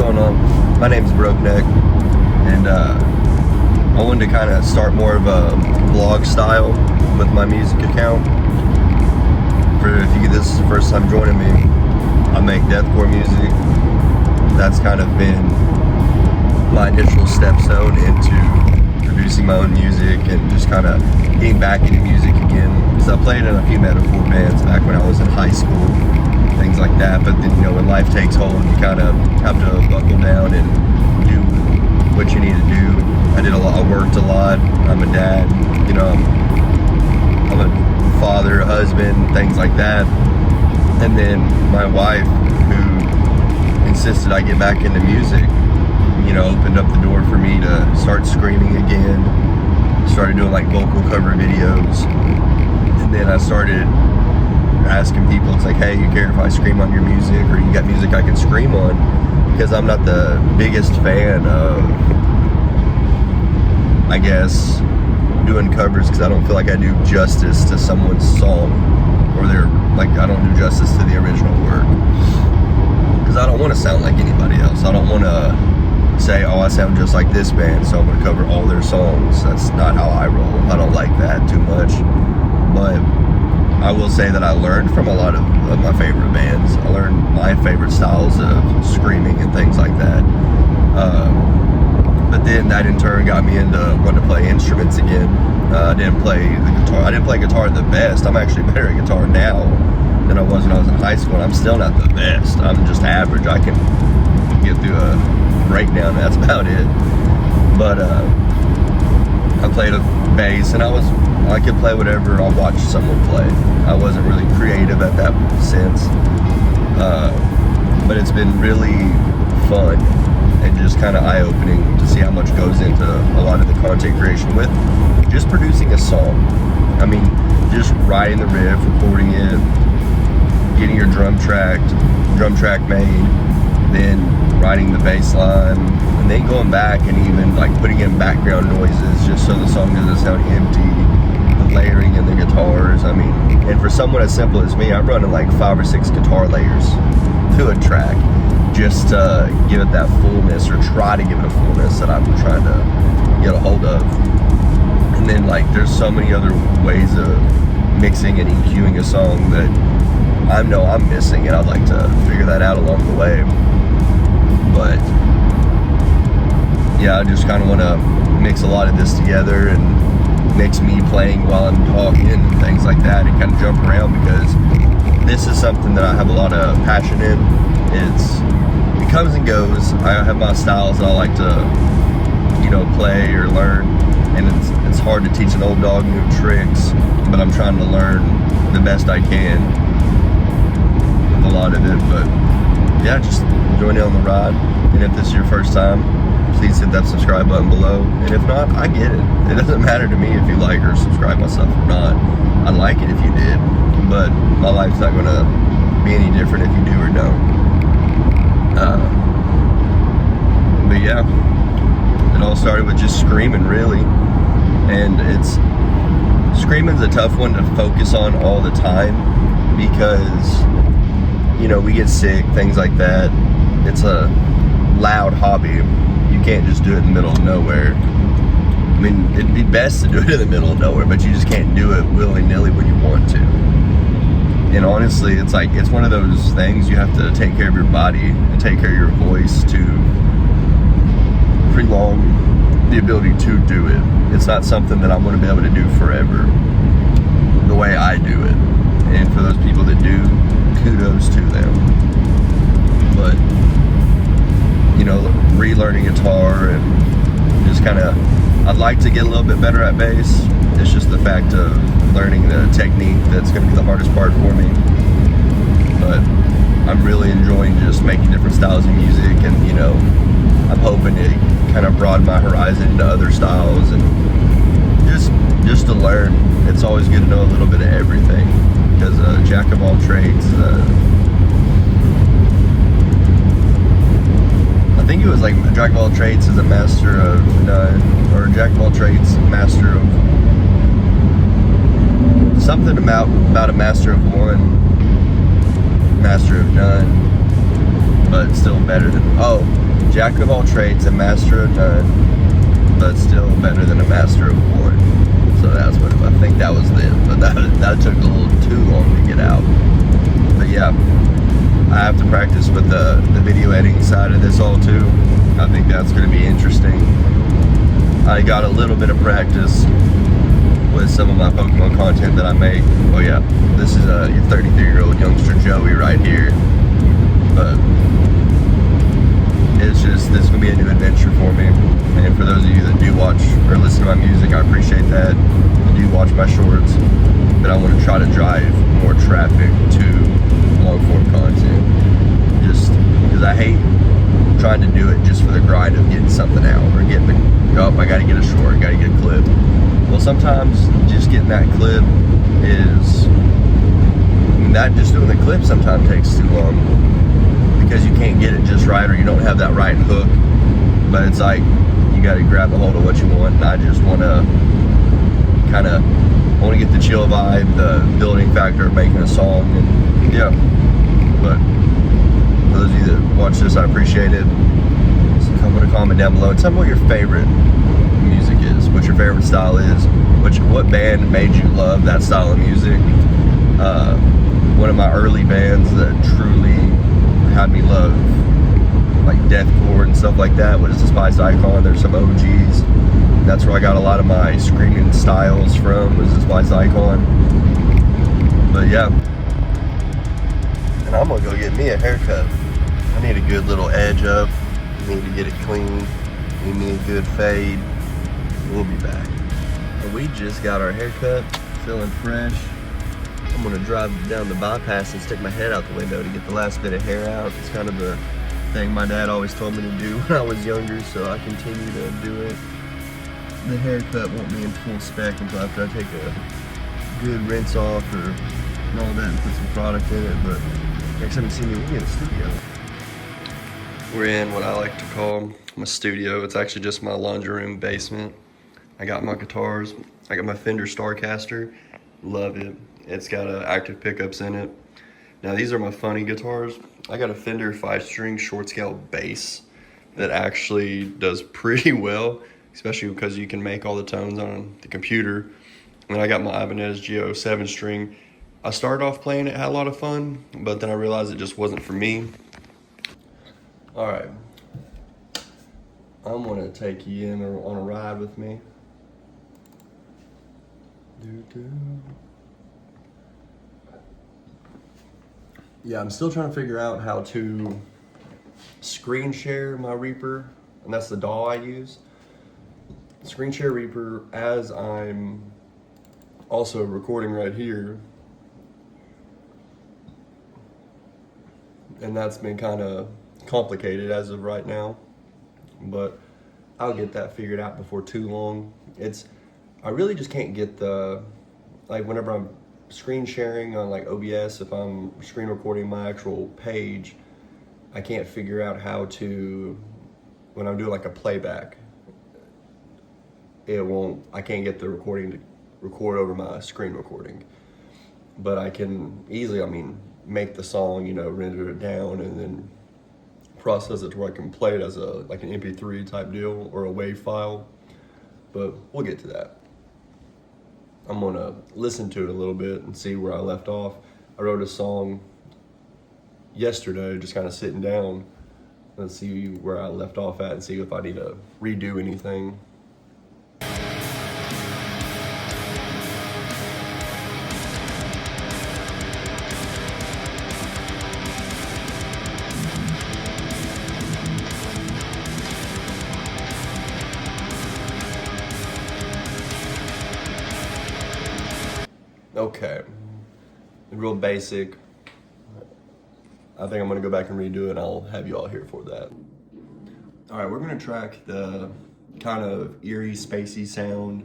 going on? My name's Brokeneck, and I wanted to kind of start more of a vlog style with my music account. This is the first time joining me, I make deathcore music. That's kind of been my initial stepstone into producing my own music and just kind of getting back into music again. Because I played in a few metalcore bands back when I was in high school, things like that. But then, when life takes hold, you kind of have to buckle down and do what you need to do. I worked a lot. I'm a dad, I'm a father, a husband, things like that. And then my wife, who insisted I get back into music, opened up the door for me to start screaming again. Started doing like vocal cover videos. And then I started asking people, it's like, hey, you care if I scream on your music, or you got music I can scream on? Because I'm not the biggest fan of, I guess, doing covers, because I don't feel like I do justice to someone's song, or I don't do justice to the original work, because I don't want to sound like anybody else. I don't want to say, oh, I sound just like this band, so I'm going to cover all their songs. That's not how I roll. I don't like that too much. But I will say that I learned from a lot of my favorite bands. I learned my favorite styles of screaming and things like that. But then that in turn got me into wanting to play instruments again. I didn't play the guitar. I didn't play guitar the best. I'm actually better at guitar now than I was when I was in high school. And I'm still not the best. I'm just average. I can get through a breakdown. That's about it. But I played a bass, and I could play whatever I watched someone play. I wasn't really creative at that sense. But it's been really fun and just kind of eye-opening to see how much goes into a lot of the content creation with just producing a song. I mean, just writing the riff, recording it, getting your drum track made, then writing the bass line, and then going back and even like putting in background noises just so the song doesn't sound empty, the layering in the guitars. I mean, and for someone as simple as me, I'm running like 5 or 6 guitar layers to a track, just to give it that fullness, or try to give it a fullness that I'm trying to get a hold of. And then there's so many other ways of mixing and EQing a song that I know I'm missing, and I'd like to figure that out along the way. But yeah, I just kind of want to mix a lot of this together and mix me playing while I'm talking and things like that, and kind of jump around, because this is something that I have a lot of passion in. It comes and goes. I have my styles that I like to, play or learn, and it's hard to teach an old dog new tricks, but I'm trying to learn the best I can with a lot of it. But yeah, just join in on the ride. And if this is your first time, please hit that subscribe button below. And if not, I get it. It doesn't matter to me if you like or subscribe my stuff or not. I'd like it if you did, but my life's not going to be any different if you do or don't. But yeah, it all started with just screaming, really. And screaming's a tough one to focus on all the time, because we get sick, things like that. It's a loud hobby. You can't just do it in the middle of nowhere. I mean, it'd be best to do it in the middle of nowhere, but you just can't do it willy-nilly when you want to. And honestly, it's one of those things you have to take care of your body and take care of your voice to prolong the ability to do it. It's not something that I'm going to be able to do forever the way I do it. And for those people that do, kudos to them. But relearning guitar and just kind of, I'd like to get a little bit better at bass. It's just the fact of learning the technique that's going to be the hardest part for me. But I'm really enjoying just making different styles of music, and I'm hoping to kind of broaden my horizon into other styles, and just to learn. It's always good to know a little bit of everything, because jack of all trades. I think it was like jack of all trades is a master of none, or jack of all trades, master of something about a master of one, master of none, but still better than, jack of all trades, a master of none, but still better than a master of one. So that's what I think that was it. But that took a little too long to get out. But yeah, I have to practice with the video editing side of this all too. I think that's going to be interesting. I got a little bit of practice with some of my Pokemon content that I make. Oh yeah, this is your 33-year-old youngster Joey right here. But it's just, this is going to be a new adventure for me. And for those of you that do watch or listen to my music, I appreciate that. You do watch my shorts, but I want to try to drive more traffic to long form content. Just because I hate trying to do it just for the grind of getting something out or getting I got to get a short, got to get a clip. Well, sometimes just getting that clip is, that just doing the clip sometimes takes too long because you can't get it just right or you don't have that right hook. But it's like, you got to grab a hold of what you want, and I just want to get the chill vibe, the building factor of making a song, and yeah. But for those of you that watch this, I appreciate it. So put a comment down below and tell me what your favorite music is, what your favorite style is, what band made you love that style of music. One of my early bands that truly had me love like deathcore and stuff like that was Despised Icon. There's some OGs. That's where I got a lot of my screaming styles from, was Despised Icon. But yeah, and I'm gonna go get me a haircut. I need a good little edge up. Need to get it clean. Need me a good fade. We'll be back. And we just got our haircut, feeling fresh. I'm gonna drive down the bypass and stick my head out the window to get the last bit of hair out. It's kind of a thing my dad always told me to do when I was younger, so I continue to do it. The haircut won't be in full spec until after I take a good rinse off or all that and put some product in it. But next time you see me, we'll be in the studio. We're in what I like to call my studio. It's actually just my laundry room basement. I got my guitars. I got my Fender Starcaster. Love it. It's got active pickups in it. Now these are my funny guitars. I got a Fender 5-string short scale bass that actually does pretty well, especially because you can make all the tones on the computer. And then I got my Ibanez Geo 7-string. I started off playing it, had a lot of fun, but then I realized it just wasn't for me. All right, I'm gonna take you in on a ride with me. Yeah, I'm still trying to figure out how to screen share my Reaper, and that's the DAW I use. Screen share Reaper as I'm also recording right here. And that's been kind of complicated as of right now, but I'll get that figured out before too long. I really just can't get whenever I'm screen sharing on like OBS, if I'm screen recording my actual page, I can't figure out how to, when I'm doing like a playback, I can't get the recording to record over my screen recording. But I can easily, make the song, render it down and then process it to where I can play it as like an MP3 type deal or a WAV file. But we'll get to that. I'm gonna listen to it a little bit and see where I left off. I wrote a song yesterday, just kind of sitting down. Let's see where I left off at and see if I need to redo anything. Okay, real basic. I think I'm gonna go back and redo it and I'll have you all here for that. All right, we're gonna track the kind of eerie, spacey sound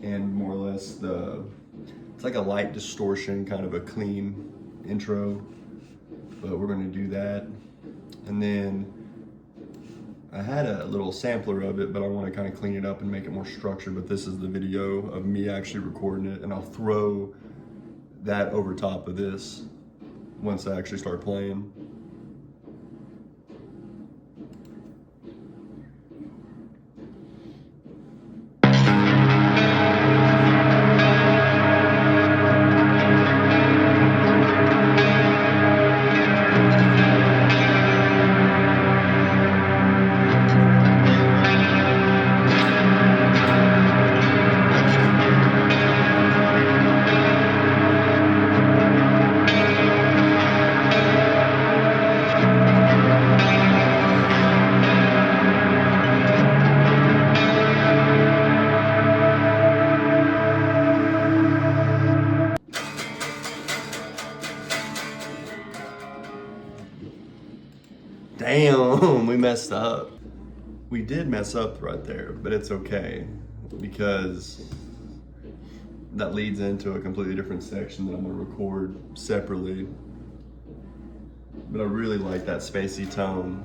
and more or less it's like a light distortion, kind of a clean intro, but we're gonna do that. And then I had a little sampler of it, but I wanna kind of clean it up and make it more structured, but this is the video of me actually recording it, and I'll throw that over top of this once I actually start playing. Damn, we messed up. We did mess up right there, but it's okay because that leads into a completely different section that I'm gonna record separately. But I really like that spacey tone.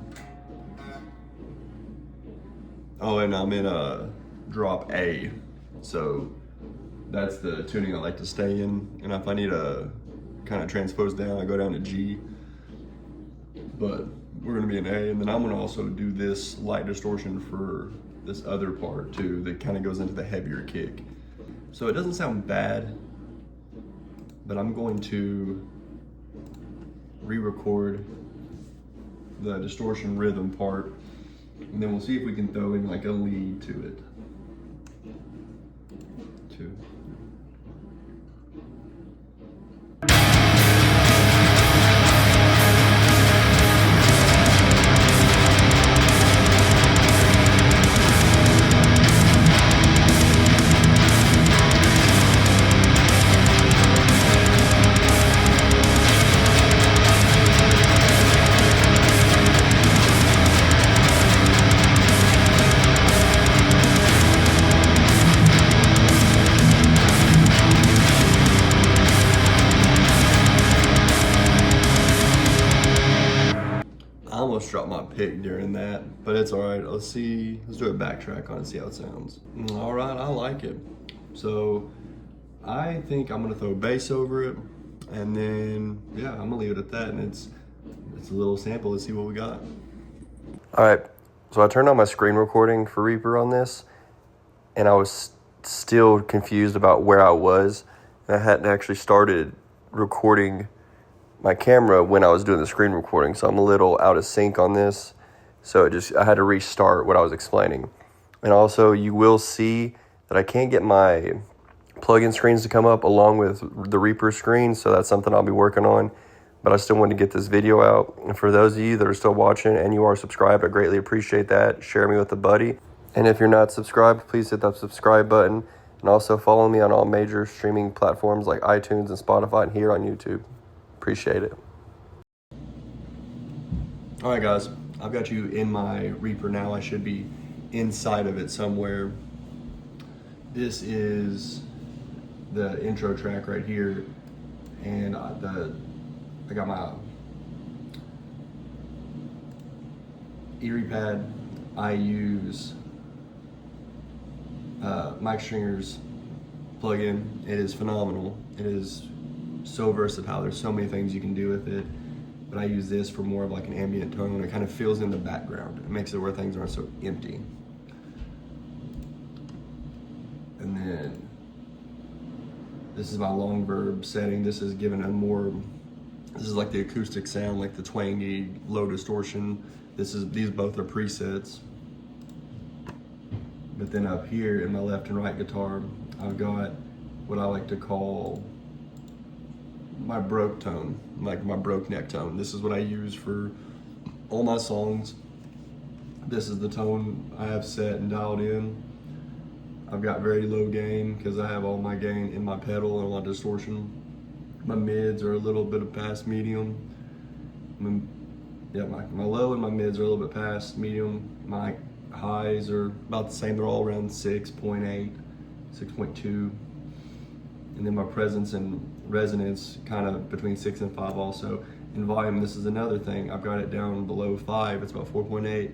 Oh, and I'm in a drop A, so that's the tuning I like to stay in. And if I need to kind of transpose down, I go down to G. But we're gonna be in A, and then I'm gonna also do this light distortion for this other part too that kind of goes into the heavier kick. So it doesn't sound bad, but I'm going to re-record the distortion rhythm part, and then we'll see if we can throw in like a lead to it. Two. I almost dropped my pick during that, but it's all right. Let's do a backtrack on it, see how it sounds. All right, I like it. So I think I'm gonna throw bass over it, and then yeah, I'm gonna leave it at that. And it's a little sample. Let's see what we got. All right, so I turned on my screen recording for Reaper on this, and I was still confused about where I was. I hadn't actually started recording my camera when I was doing the screen recording, so I'm a little out of sync on this. So I had to restart what I was explaining. And also you will see that I can't get my plugin screens to come up along with the Reaper screen, so that's something I'll be working on. But I still wanted to get this video out. And for those of you that are still watching and you are subscribed, I greatly appreciate that. Share me with a buddy. And if you're not subscribed, please hit that subscribe button. And also follow me on all major streaming platforms like iTunes and Spotify, and here on YouTube. Appreciate it. All right, guys, I've got you in my Reaper now. I should be inside of it somewhere. This is the intro track right here, and I got my Erie pad. I use Mike Stringer's plugin. It is phenomenal. It is so versatile. There's so many things you can do with it, but I use this for more of like an ambient tone, and it kind of fills in the background. It makes it where things aren't so empty. And then this is my long verb setting. This is given this is like the acoustic sound, like the twangy low distortion. These both are presets. But then up here in my left and right guitar, I've got what I like to call my broke tone, like my broke neck tone. This is what I use for all my songs. This is the tone I have set and dialed in. I've got very low gain because I have all my gain in my pedal and a lot of distortion. My mids are a little bit past medium. My low and my mids are a little bit past medium. My highs are about the same. They're all around 6.8, 6.2. And then my presence and resonance kind of between 6 and 5 also. In volume, this is another thing. I've got it down below 5. It's about 4.8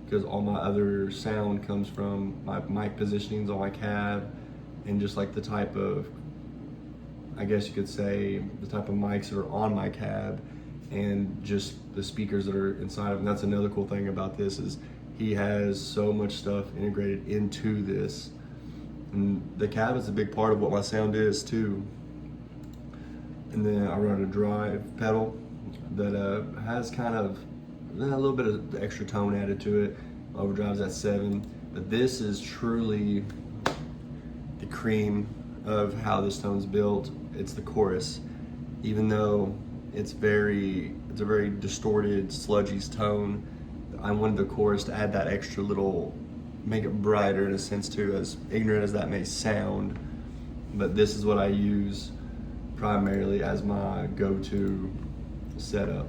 because all my other sound comes from my mic positionings on my cab and just like the type of, I guess you could say, the type of mics that are on my cab and just the speakers that are inside of them. That's another cool thing about this is he has so much stuff integrated into this. And the cab is a big part of what my sound is too. And then I run a drive pedal that has kind of a little bit of extra tone added to it. Overdrive's at 7, but this is truly the cream of how this tone's built. It's the chorus. Even though it's a very distorted, sludgy tone, I wanted the chorus to add that extra little, make it brighter in a sense too, as ignorant as that may sound. But this is what I use primarily as my go-to setup.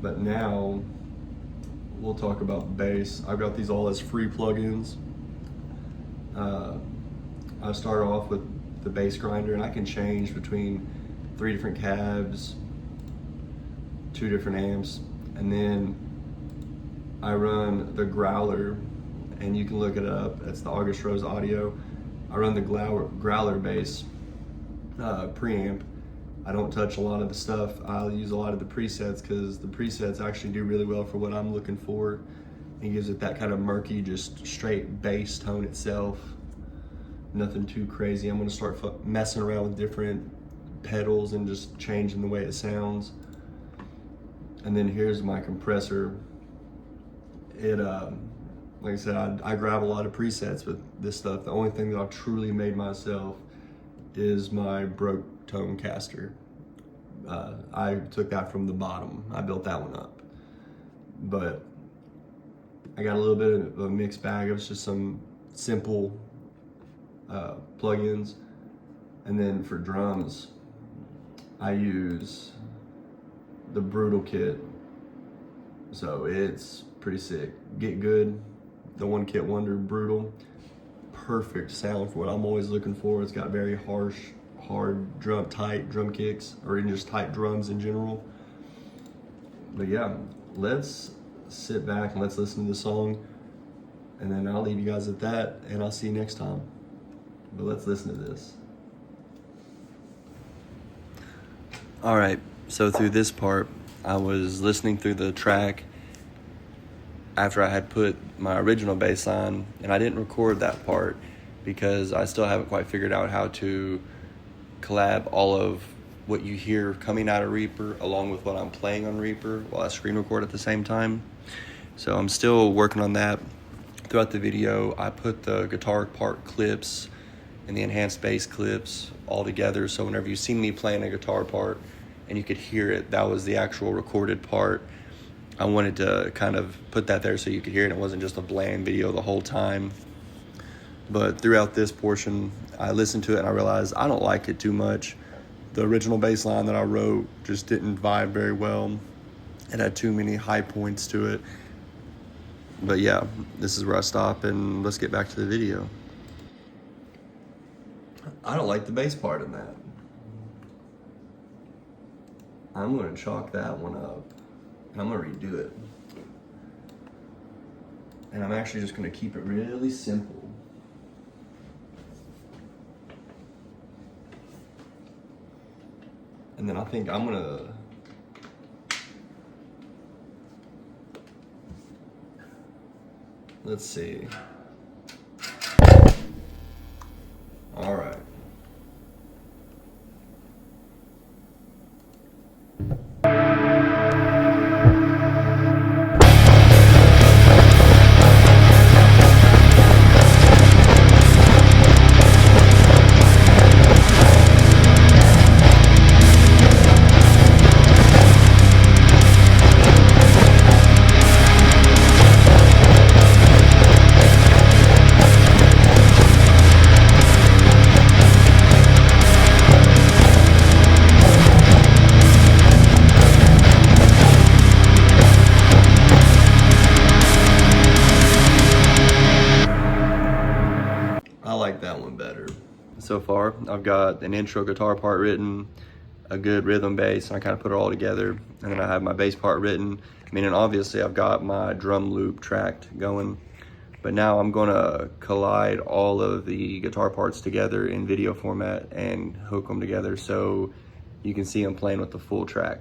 But now we'll talk about bass. I've got these all as free plugins. I start off with the bass grinder, and I can change between 3 different cabs, 2 different amps, and then I run the growler, and you can look it up. It's the August Rose Audio. I run the growler bass preamp. I don't touch a lot of the stuff. I'll use a lot of the presets because the presets actually do really well for what I'm looking for. It gives it that kind of murky, just straight bass tone itself. Nothing too crazy. I'm gonna start messing around with different pedals and just changing the way it sounds. And then here's my compressor. It, like I said, I grab a lot of presets with this stuff. The only thing that I've truly made myself is my broke tone caster. I took that from the bottom. I built that one up. But I got a little bit of a mixed bag. It was just some simple plugins. And then for drums, I use the Brutal kit. So it's pretty sick. Get Good, the One Kit Wonder Brutal. Perfect sound for what I'm always looking for. It's got very harsh, hard tight drum kicks, or even just tight drums in general. But yeah, let's sit back and let's listen to the song, and then I'll leave you guys at that, and I'll see you next time. But let's listen to this. All right, so through this part, I was listening through the track after I had put my original bass line, and I didn't record that part because I still haven't quite figured out how to collab all of what you hear coming out of Reaper along with what I'm playing on Reaper while I screen record at the same time. So I'm still working on that. Throughout the video, I put the guitar part clips and the enhanced bass clips all together, so whenever you see me playing a guitar part and you could hear it, that was the actual recorded part. I wanted to kind of put that there so you could hear it. It wasn't just a bland video the whole time. But throughout this portion, I listened to it and I realized I don't like it too much. The original bass line that I wrote just didn't vibe very well. It had too many high points to it. But yeah, this is where I stop, and let's get back to the video. I don't like the bass part in that. I'm gonna chalk that one up, and I'm gonna redo it. And I'm actually just gonna keep it really simple. And then I think I'm gonna let's see. All right. That one better. So far, I've got an intro guitar part written, a good rhythm bass, and I kind of put it all together. And then I have my bass part written. Meaning, obviously, I've got my drum loop tracked going. But now I'm gonna collide all of the guitar parts together in video format and hook them together so you can see them playing with the full track.